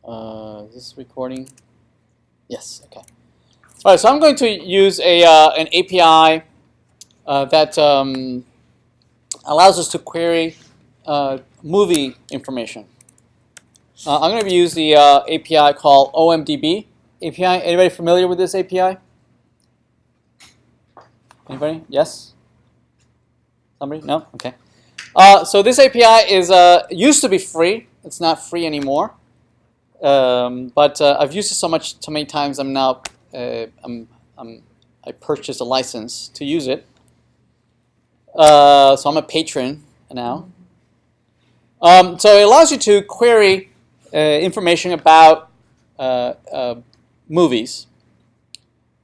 Is this recording? Yes. Okay. All right. So I'm going to use an API that allows us to query movie information. I'm going to use the API called omdb API. Anybody familiar with this API? Anybody? Yes? Somebody? No? Okay. So this API is used to be free. It's not free anymore. But I've used it so many times. I'm now I purchased a license to use it. So I'm a patron now. So it allows you to query information about movies,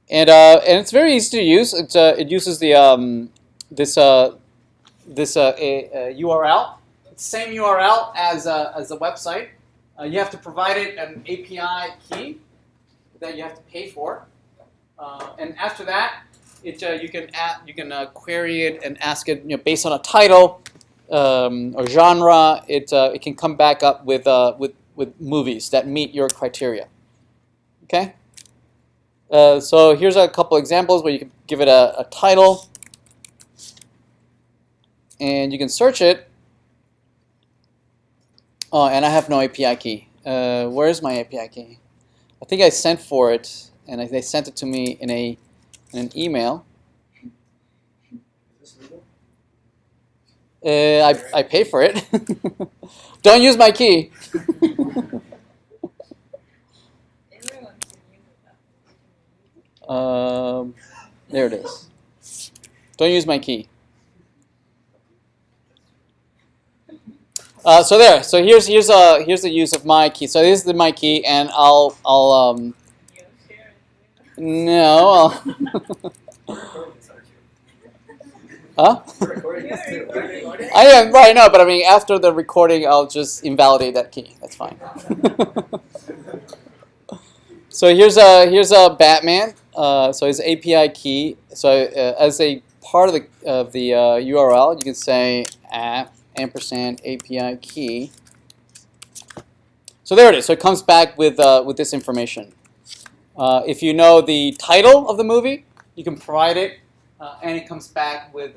and it's very easy to use. It uses the this URL, same URL as the website. You have to provide it an API key that you have to pay for, and after that, you can query it and ask it based on a title or genre. It can come back up with movies that meet your criteria. Okay. So here's a couple examples where you can give it a title, and you can search it. Oh, and I have no API key. Where is my API key? I think I sent for it, and they sent it to me in an email. Is this legal? I pay for it. Don't use my key. There it is. Don't use my key. So there. So here's the use of my key. So this is my key, and I'll no. Huh? I am right now, but I mean after the recording, I'll just invalidate that key. That's fine. So here's a Batman. So his API key. So as a part of the URL, you can say ampersand API key. So there it is. So it comes back with this information. If you know the title of the movie, you can provide it, and it comes back with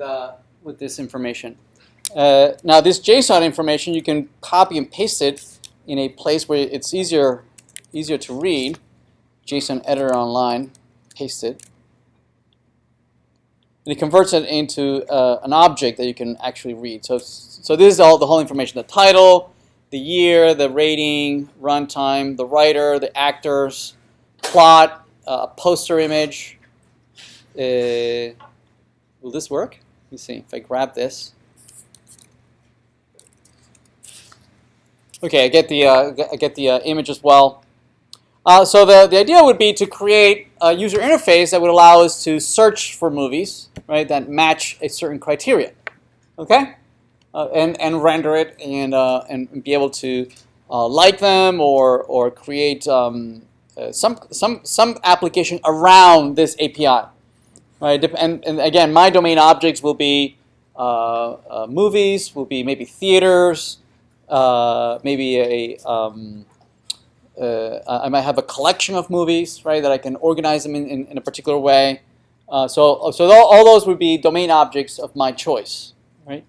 this information. Now this JSON information, you can copy and paste it in a place where it's easier to read. JSON editor online, paste it. And it converts it into an object that you can actually read. So this is the whole information: the title, the year, the rating, runtime, the writer, the actors, plot, a poster image. Will this work? Let me see if I grab this. Okay, I get the image as well. So the idea would be to create a user interface that would allow us to search for movies, right, that match a certain criteria, okay, and render it and be able to like them or create some application around this API, right? And again, my domain objects will be movies, will be maybe theaters, maybe I might have a collection of movies, right, that I can organize them in a particular way. So all those would be domain objects of my choice, right?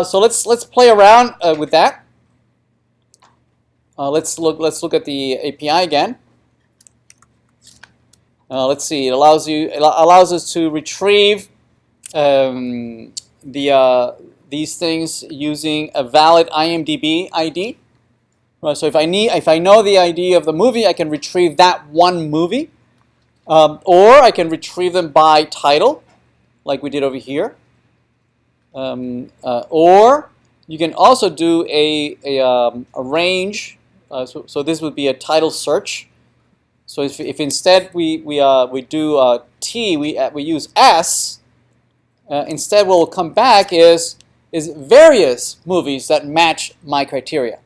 So let's play around with that. Let's look at the API again. Let's see. It allows us to retrieve these things using a valid IMDb ID. So if I know the ID of the movie, I can retrieve that one movie, or I can retrieve them by title, like we did over here. Or you can also do a range. So this would be a title search. So if instead we do T, we use S. Instead, what will come back is various movies that match my criteria,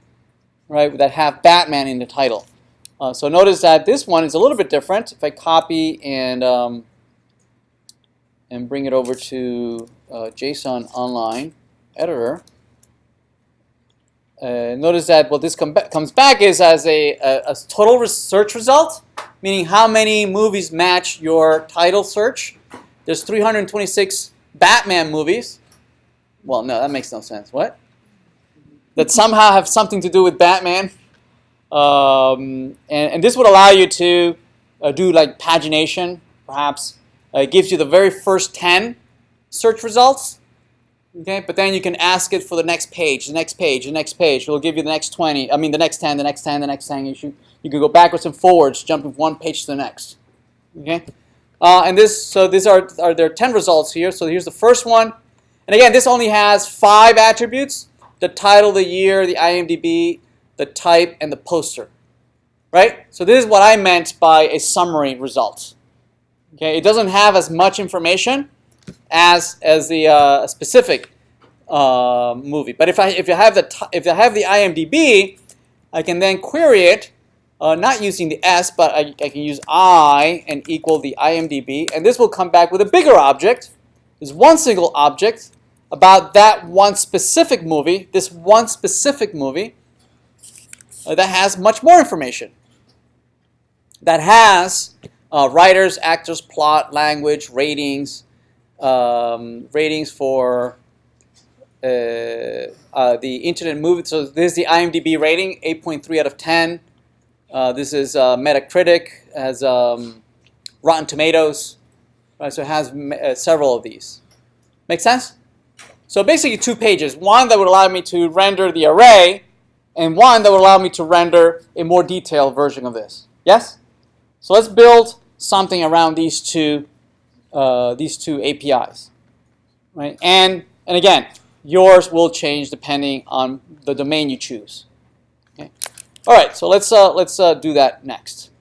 right, that have Batman in the title. So notice that this one is a little bit different. If I copy and bring it over to JSON online editor, notice that what this comes back is as a total search result, meaning how many movies match your title search. There's 326 Batman movies. Well, no, that makes no sense. What? That somehow have something to do with Batman. And this would allow you to do like pagination, perhaps. It gives you the very first 10 search results. Okay, but then you can ask it for the next page, the next page, the next page. It'll give you the next 20. I mean, the next 10, the next 10, the next 10. You can go backwards and forwards, jumping from one page to the next. Okay, so these are there are 10 results here. So here's the first one, and again, this only has 5 attributes: the title, the year, the IMDb, the type, and the poster. Right. So this is what I meant by a summary result. Okay, it doesn't have as much information as the specific movie. But if I have the IMDb, I can then query it, not using the S, but I can use I and equal the IMDb, and this will come back with a bigger object. There's one single object about that one specific movie. This one specific movie that has much more information. That has writers, actors, plot, language, ratings. Ratings for the Internet Movie. So this is the IMDb rating, 8.3 out of 10. This is Metacritic, has Rotten Tomatoes. Right, so it has several of these. Make sense? So basically 2 pages. One that would allow me to render the array, and one that would allow me to render a more detailed version of this. Yes? So let's build something around these two APIs, right? And again, yours will change depending on the domain you choose. Okay. All right. So let's do that next.